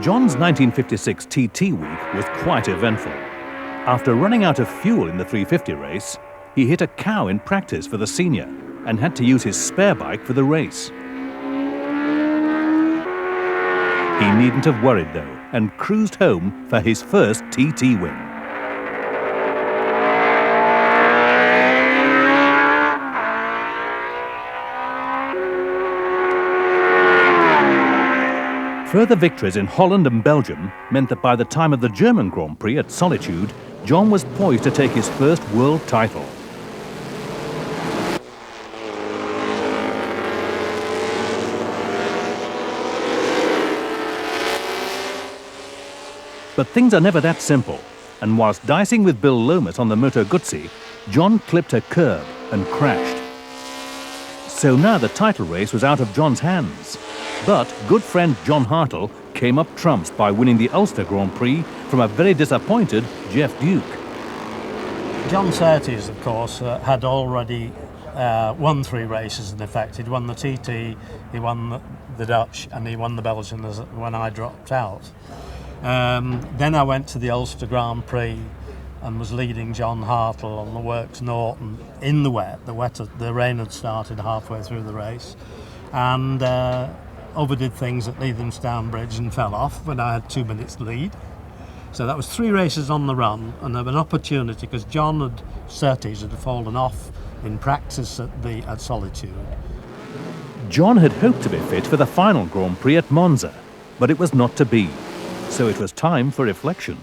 John's 1956 TT week was quite eventful. After running out of fuel in the 350 race, he hit a cow in practice for the senior and had to use his spare bike for the race. He needn't have worried though, and cruised home for his first TT win. Further victories in Holland and Belgium meant that by the time of the German Grand Prix at Solitude, John was poised to take his first world title. But things are never that simple, and whilst dicing with Bill Lomas on the Moto Guzzi, John clipped a curb and crashed. So now the title race was out of John's hands. But good friend John Hartle came up trumps by winning the Ulster Grand Prix from a very disappointed Jeff Duke. John Surtees, of course, had already won 3 races in effect. He'd won the TT, he won the Dutch, and he won the Belgian when I dropped out. Then I went to the Ulster Grand Prix and was leading John Hartle on the Works Norton in the wet. The rain had started halfway through the race, and overdid things at Leathamstown Bridge and fell off when I had 2 minutes lead. So that was 3 races on the run, and there was an opportunity because John Surtees had fallen off in practice at Solitude. John had hoped to be fit for the final Grand Prix at Monza, but it was not to be. So it was time for reflection.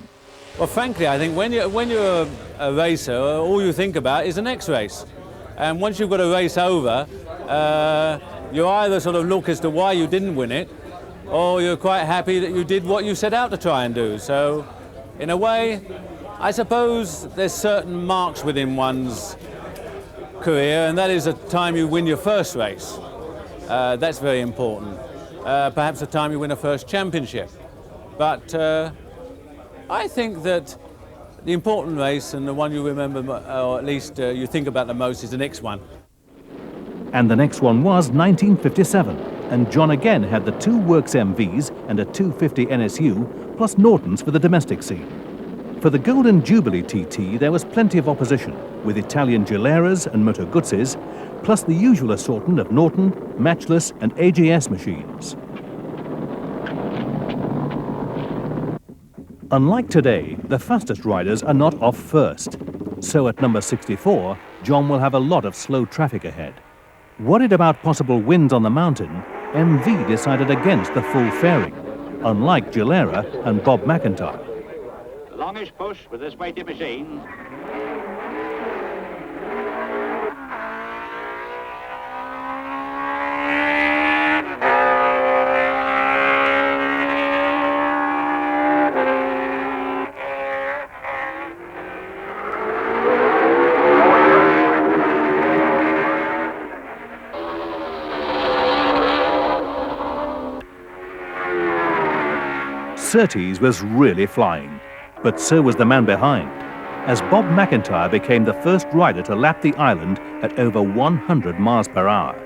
Well, frankly, I think when you're a racer, all you think about is the next race. And once you've got a race over, you either sort of look as to why you didn't win it, or you're quite happy that you did what you set out to try and do. So, in a way, I suppose there's certain marks within one's career, and that is the time you win your first race. That's very important. Perhaps the time you win a first championship. But I think that the important race and the one you remember, or at least you think about the most, is the next one. And the next one was 1957, and John again had the 2 Works MVs and a 250 NSU, plus Nortons for the domestic scene. For the Golden Jubilee TT, there was plenty of opposition, with Italian Gileras and Moto Guzzis, plus the usual assortment of Norton, Matchless and AGS machines. Unlike today, the fastest riders are not off first. So at number 64, John will have a lot of slow traffic ahead. Worried about possible winds on the mountain, MV decided against the full fairing, unlike Gilera and Bob McIntyre. Longish push with this weighted machine. Surtees was really flying, but so was the man behind, as Bob McIntyre became the first rider to lap the island at over 100 miles per hour.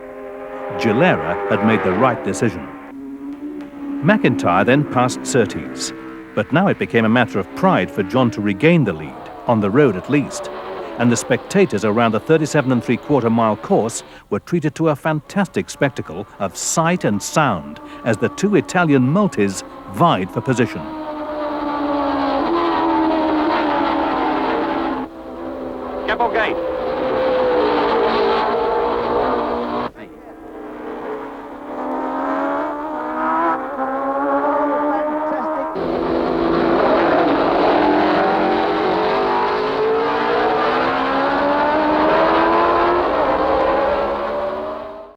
Gilera had made the right decision. McIntyre then passed Surtees, but now it became a matter of pride for John to regain the lead, on the road at least, and the spectators around the 37 3/4 mile course were treated to a fantastic spectacle of sight and sound as the 2 Italian multis vied for position. Keppel Gate.